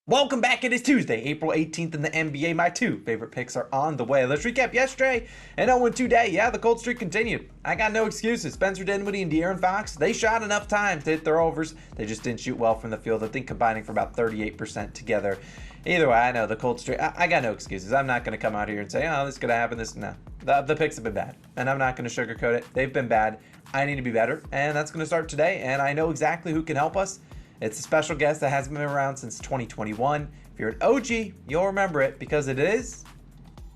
Welcome back. It is Tuesday, April 18th in the NBA. My two favorite picks are on the way. Let's recap yesterday and 0-2 today. Yeah, the cold streak continued. I got no excuses. Spencer Dinwiddie and De'Aaron Fox, they shot enough time to hit their overs. They just didn't shoot well from the field. I think combining for about 38% together. Either way, I know the cold streak. I got no excuses. I'm not going to come out here and say, oh, this is going to happen. No. The picks have been bad, and I'm not going to sugarcoat it. They've been bad. I need to be better, and that's going to start today, and I know exactly who can help us. It's a special guest that hasn't been around since 2021. If you're an OG, you'll remember it because it is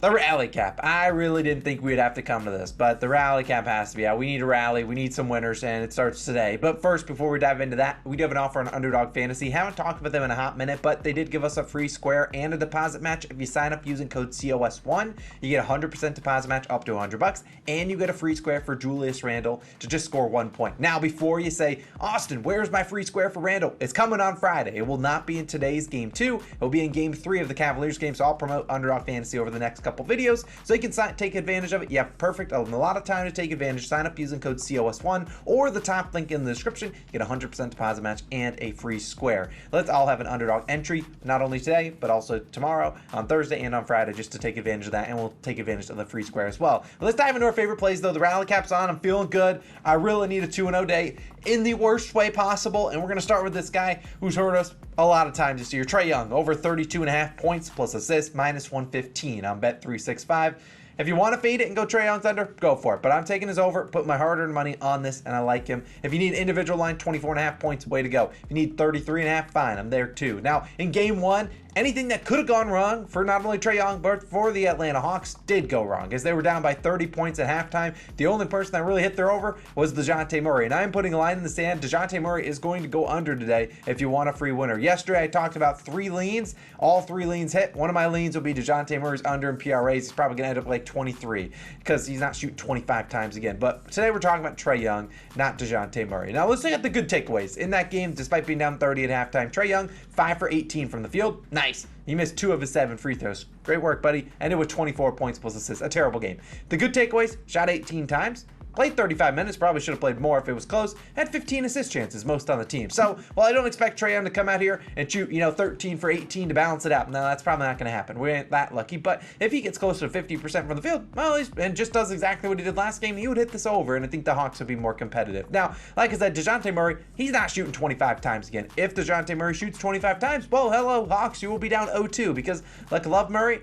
the rally cap. I really didn't think we'd have to come to this, but the rally cap has to be out. We need a rally. We need some winners, and it starts today. But first, before we dive into that, we do have an offer on Underdog Fantasy. Haven't talked about them in a hot minute, but they did give us a free square and a deposit match. If you sign up using code COS1, you get a 100% deposit match up to $100, and you get a free square for Julius Randle to just score 1 point. Now, before you say, Austin, where's my free square for Randle? It's coming on Friday. It will not be in today's game 2. It will be in game 3 of the Cavaliers game, so I'll promote Underdog Fantasy over the next couple videos so you can take advantage of it. You have a lot of time to take advantage. Sign up using code COS1 or the top link in the description. You get a 100% deposit match and a free square. Let's all have an Underdog entry, not only today, but also tomorrow, on Thursday, and on Friday, just to take advantage of that, and we'll take advantage of the free square as well. But let's dive into our favorite plays, though. The rally cap's on. I'm feeling good. I really need a 2-0 day in the worst way possible, and we're going to start with this guy who's hurt us a lot of times this year. Trey Young, over 32.5 points plus assists, minus 115 on Bet365. If you want to fade it and go Trey Young's under, go for it. But I'm taking his over, put my hard-earned money on this, and I like him. If you need individual line, 24.5 points, way to go. If you need 33.5, fine, I'm there too. Now, in game 1, anything that could have gone wrong for not only Trey Young, but for the Atlanta Hawks did go wrong, as they were down by 30 points at halftime. The only person that really hit their over was DeJounte Murray, and I'm putting a line in the sand. DeJounte Murray is going to go under today if you want a free winner. Yesterday, I talked about 3 leans. All 3 leans hit. One of my leans will be DeJounte Murray's under in PRAs. He's probably going to end up like 23 because he's not shooting 25 times again. But today we're talking about Trey Young, not DeJounte Murray. Now, let's look at the good takeaways. In that game, despite being down 30 at halftime, Trey Young, 5 for 18 from the field. Nice. He missed 2 of his 7 free throws. Great work, buddy. Ended with 24 points plus assists. A terrible game. The good takeaways, shot 18 times. Played 35 minutes, probably should have played more if it was close. Had 15 assist chances, most on the team. So, while I don't expect Trey Young to come out here and shoot, 13 for 18 to balance it out, no, that's probably not going to happen. We ain't that lucky. But if he gets closer to 50% from the field, well, and just does exactly what he did last game, he would hit this over, and I think the Hawks would be more competitive. Now, like I said, DeJounte Murray, he's not shooting 25 times again. If DeJounte Murray shoots 25 times, well, hello, Hawks, you will be down 0-2 because, like I love Murray,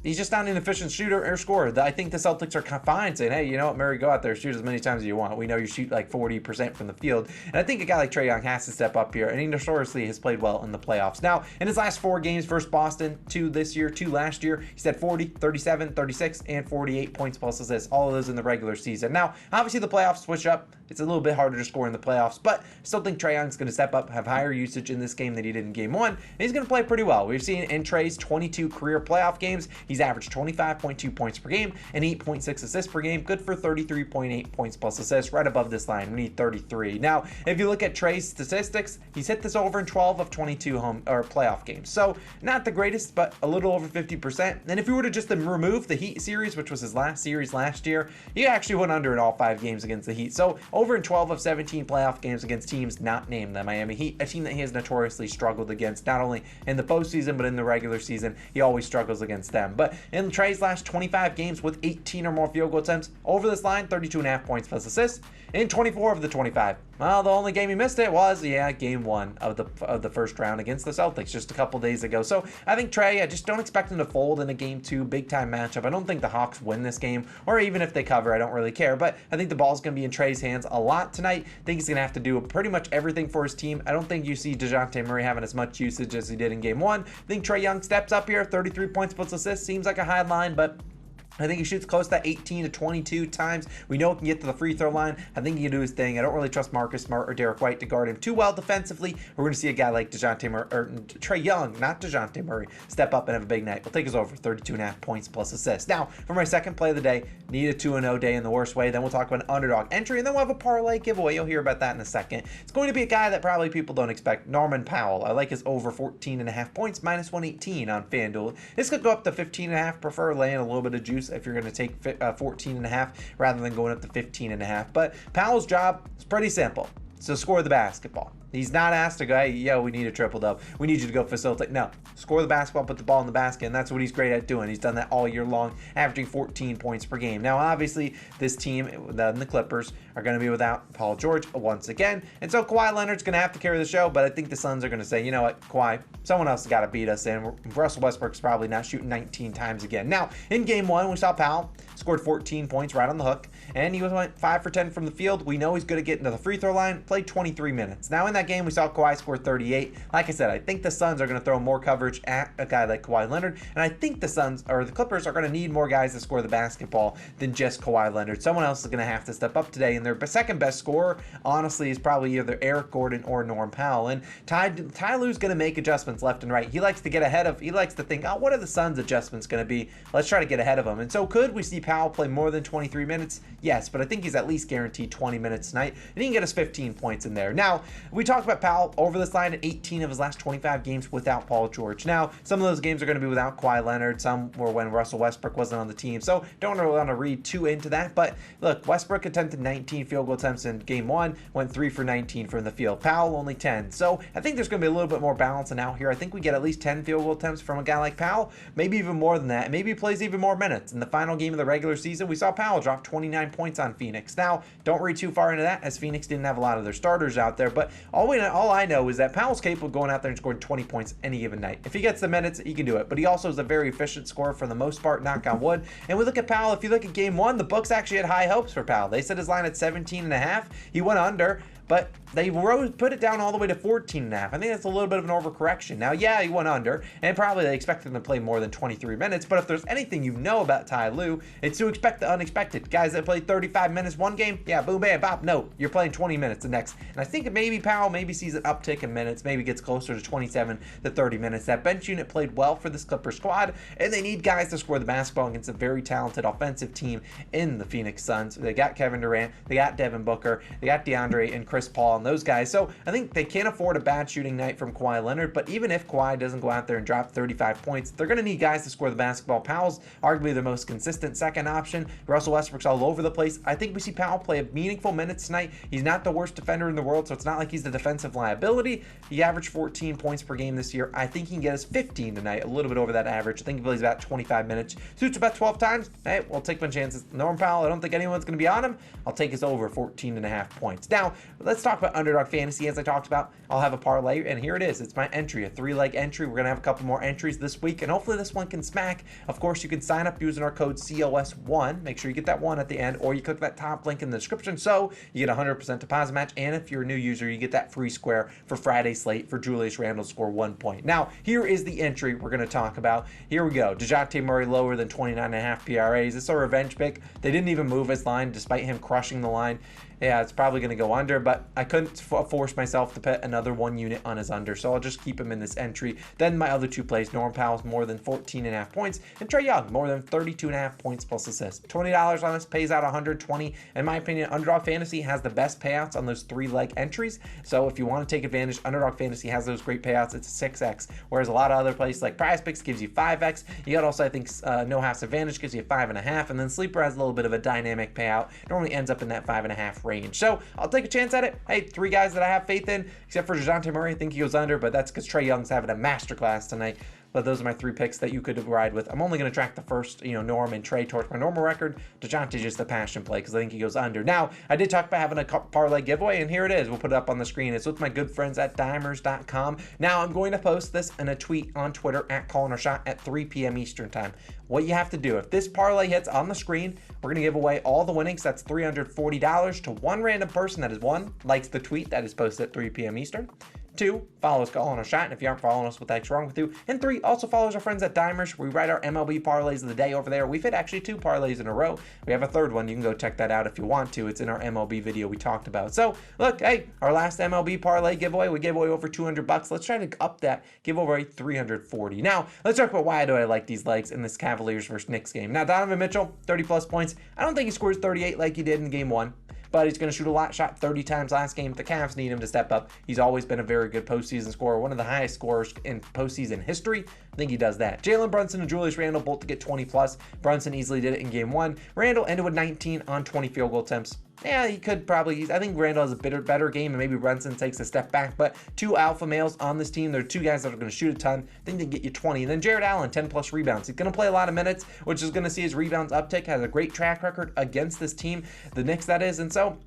he's just not an efficient shooter or scorer. I think the Celtics are fine saying, hey, you know what, Murray, go out there, shoot as many times as you want. We know you shoot like 40% from the field. And I think a guy like Trey Young has to step up here, and he notoriously has played well in the playoffs. Now, in his last 4 games versus Boston, 2 this year, 2 last year, he's had 40, 37, 36, and 48 points plus assists. All of those in the regular season. Now, obviously the playoffs switch up. It's a little bit harder to score in the playoffs, but I still think Trey Young's going to step up, have higher usage in this game than he did in game 1, and he's going to play pretty well. We've seen in Trey's 22 career playoff games, he's averaged 25.2 points per game and 8.6 assists per game, good for 33.8 points plus assists, right above this line. We need 33. Now, if you look at Trey's statistics, he's hit this over in 12 of 22 home or playoff games. So, not the greatest, but a little over 50%. And if you were to just remove the Heat series, which was his last series last year, he actually went under in all 5 games against the Heat. So, over in 12 of 17 playoff games against teams not named the Miami Heat, a team that he has notoriously struggled against, not only in the postseason, but in the regular season. He always struggles against them. But in Trey's last 25 games with 18 or more field goal attempts, over this line, 32.5 points plus assists in 24 of the 25. Well, the only game he missed it was, game 1 of the first round against the Celtics just a couple days ago. So I think Trey, I just don't expect him to fold in a game 2, big time matchup. I don't think the Hawks win this game, or even if they cover, I don't really care. But I think the ball's going to be in Trey's hands a lot tonight. I think he's going to have to do pretty much everything for his team. I don't think you see DeJounte Murray having as much usage as he did in game 1. I think Trey Young steps up here, 33 points plus assists, seems like a high line, but I think he shoots close to that 18 to 22 times. We know he can get to the free throw line. I think he can do his thing. I don't really trust Marcus Smart or Derek White to guard him too well defensively. We're going to see a guy like Trey Young, not DeJounte Murray, step up and have a big night. We'll take us over 32.5 points plus assists. Now, for my second play of the day, need a 2-0 day in the worst way. Then we'll talk about an underdog entry, and then we'll have a parlay giveaway. You'll hear about that in a second. It's going to be a guy that probably people don't expect, Norman Powell. I like his over 14.5 points, minus 118 on FanDuel. This could go up to 15.5. Prefer laying a little bit of juice if you're going to take 14.5 rather than going up to 15.5. But Powell's job is pretty simple. So score the basketball. He's not asked to go, hey, yo, we need a triple-double. We need you to go facilitate. No, score the basketball, put the ball in the basket, and that's what he's great at doing. He's done that all year long, averaging 14 points per game. Now, obviously, this team, the Clippers, are going to be without Paul George once again, and so Kawhi Leonard's going to have to carry the show, but I think the Suns are going to say, you know what, Kawhi, someone else has got to beat us, and Russell Westbrook's probably not shooting 19 times again. Now, in game one, we saw Powell scored 14 points right on the hook, and he went 5 for 10 from the field. We know he's good at getting to the free throw line, played 23 minutes. Now, in that game, we saw Kawhi score 38. Like I said, I think the Suns are going to throw more coverage at a guy like Kawhi Leonard, and I think the Clippers are going to need more guys to score the basketball than just Kawhi Leonard. Someone else is going to have to step up today, and their second best scorer, honestly, is probably either Eric Gordon or Norm Powell, and Ty Lue's going to make adjustments left and right. He likes to think, oh, what are the Suns' adjustments going to be? Let's try to get ahead of them. And so could we see Powell play more than 23 minutes? Yes, but I think he's at least guaranteed 20 minutes tonight, and he can get us 15 points in there. Now, we talked about Powell over this line in 18 of his last 25 games without Paul George. Now, some of those games are going to be without Kawhi Leonard. Some were when Russell Westbrook wasn't on the team, so don't really want to read too into that. But look, Westbrook attempted 19 field goal attempts in game one, went 3 for 19 from the field. Powell only 10. So I think there's going to be a little bit more balance out here. I think we get at least 10 field goal attempts from a guy like Powell, maybe even more than that. Maybe he plays even more minutes. In the final game of the regular season, we saw Powell drop 29 points on Phoenix. Now, don't read too far into that, as Phoenix didn't have a lot of their starters out there, but all I know is that Powell's capable of going out there and scoring 20 points any given night. If he gets the minutes, he can do it, but he also is a very efficient scorer for the most part, knock on wood. And we look at Powell, if you look at game one, the books actually had high hopes for Powell. They set his line at 17.5. He went under, but they put it down all the way to 14.5. I think that's a little bit of an overcorrection. Now, yeah, he went under, and probably they expected him to play more than 23 minutes, but if there's anything you know about Ty Lue, it's to expect the unexpected. Guys that play 35 minutes one game, yeah, boom, bam, bop. No, you're playing 20 minutes the next. And I think maybe Powell sees an uptick in minutes, maybe gets closer to 27 to 30 minutes. That bench unit played well for this Clippers squad, and they need guys to score the basketball against a very talented offensive team in the Phoenix Suns. They got Kevin Durant, they got Devin Booker, they got DeAndre and Chris Paul, and those guys. So I think they can't afford a bad shooting night from Kawhi Leonard, but even if Kawhi doesn't go out there and drop 35 points, they're going to need guys to score the basketball. Powell's arguably the most consistent second option. Russell Westbrook's all over the place. I think we see Powell play meaningful minutes tonight. He's not the worst defender in the world, so it's not like he's the defensive liability. He averaged 14 points per game this year. I think he can get us 15 tonight, a little bit over that average. I think he plays about 25 minutes. Shoots about 12 times. Hey, we'll take my chances. Norm Powell, I don't think anyone's going to be on him. I'll take his over 14.5 points. Now, let's talk about Underdog Fantasy. As I talked about, I'll have a parlay, and here it is. It's my entry, a 3-leg entry. We're going to have a couple more entries this week, and hopefully this one can smack. Of course, you can sign up using our code COS1. Make sure you get that 1 at the end, or you click that top link in the description so you get a 100% deposit match, and if you're a new user, you get that free square for Friday slate for Julius Randle to score 1 point. Now, here is the entry we're going to talk about. Here we go. DeJounte Murray lower than 29.5 PRAs. It's a revenge pick. They didn't even move his line despite him crushing the line. Yeah, it's probably going to go under, but I couldn't force myself to put another 1 unit on his under, so I'll just keep him in this entry. Then my other 2 plays, Norm Powell's more than 14.5 points, and Trey Young more than 32.5 points plus assists. $20 on this pays out 120. In my opinion, Underdog Fantasy has the best payouts on those 3-leg entries, so if you want to take advantage, Underdog Fantasy has those great payouts. It's 6x, whereas a lot of other places like PrizePicks gives you 5x. You got also, I think, No House Advantage gives you 5.5, and then Sleeper has a little bit of a dynamic payout. Normally ends up in that 5.5 range. So I'll take a chance at it. Hey, 3 guys that I have faith in, except for DeJounte Murray. I think he goes under, but that's because Trey Young's having a masterclass tonight. But those are my 3 picks that you could ride with. I'm only going to track the first, Norm and Trey towards my normal record. DeJounte just a passion play because I think he goes under. Now, I did talk about having a parlay giveaway, and here it is. We'll put it up on the screen. It's with my good friends at dimers.com. Now, I'm going to post this in a tweet on Twitter at Calling Our Shot at 3 p.m. Eastern time. What you have to do, if this parlay hits on the screen, we're going to give away all the winnings. That's $340 to 1 random person that is 1, likes the tweet that is posted at 3 p.m. Eastern. 2, follow us, Calling Our Shot. And if you aren't following us, what the heck's wrong with you? And 3, also follows our friends at Dimers. We write our MLB parlays of the day over there. We've hit actually 2 parlays in a row. We have a 3rd one. You can go check that out if you want to. It's in our MLB video we talked about. So, look, hey, our last MLB parlay giveaway, we gave away over $200. Let's try to up that, give away $340. Now, let's talk about why do I like these legs in this Cavaliers versus Knicks game. Now, Donovan Mitchell, 30-plus points. I don't think he scores 38 like he did in game 1. But he's going to shoot a lot, shot 30 times last game. The Cavs need him to step up. He's always been a very good postseason scorer, one of the highest scorers in postseason history. I think he does that. Jalen Brunson and Julius Randle both to get 20+. Brunson easily did it in game 1. Randle ended with 19 on 20 field goal attempts. yeah, he could probably. I think Randall has a better game, and maybe Brunson takes a step back. But two alpha males on this team. They're two guys that are going to shoot a ton. I think they can get you 20. And then Jared Allen, 10 plus rebounds. He's going to play a lot of minutes, which is going to see his rebounds uptick. Has a great track record against this team, the Knicks, that is. And so,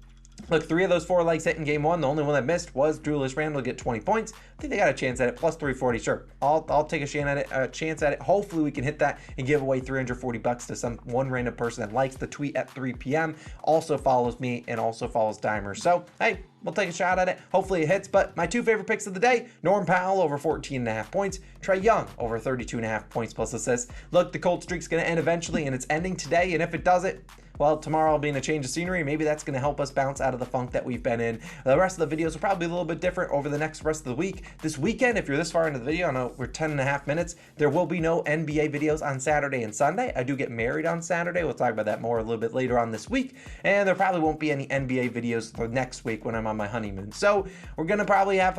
look, 3 of those 4 legs hit in game 1. The only one that missed was Julius Randle to get 20 points. I think they got a chance at it. Plus 340. Sure, I'll take a chance at it. Hopefully we can hit that and give away $340 to one random person that likes the tweet at 3 p.m. Also follows me and also follows Dimer. So, hey, we'll take a shot at it. Hopefully it hits. But my 2 favorite picks of the day, Norm Powell over 14.5 points. Trey Young over 32.5 points plus assists. Look, the cold streak's going to end eventually, and it's ending today. And if it doesn't, well, tomorrow will be in a change of scenery. Maybe that's going to help us bounce out of the funk that we've been in. The rest of the videos will probably be a little bit different over the rest of the week. This weekend, if you're this far into the video, I know we're 10.5 minutes. There will be no NBA videos on Saturday and Sunday. I do get married on Saturday. We'll talk about that more a little bit later on this week. And there probably won't be any NBA videos for next week when I'm on my honeymoon. So we're going to probably have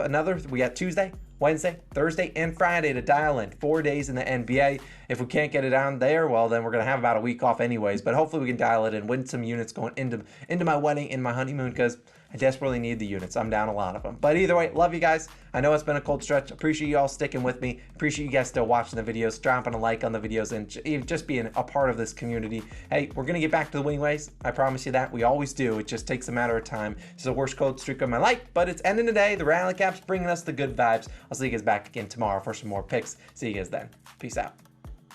we got Tuesday, Wednesday, Thursday, and Friday to dial in. 4 days in the NBA. If we can't get it on there, well, then we're going to have about a week off anyways. But hopefully we can dial it in, win some units going into my wedding and my honeymoon, because I desperately need the units. I'm down a lot of them. But either way, love you guys. I know it's been a cold stretch. Appreciate you all sticking with me. Appreciate you guys still watching the videos, dropping a like on the videos, and just being a part of this community. Hey, we're going to get back to the winning ways. I promise you that. We always do. It just takes a matter of time. It's the worst cold streak of my life, but it's ending today. The rally cap's bringing us the good vibes. I'll see you guys back again tomorrow for some more picks. See you guys then. Peace out.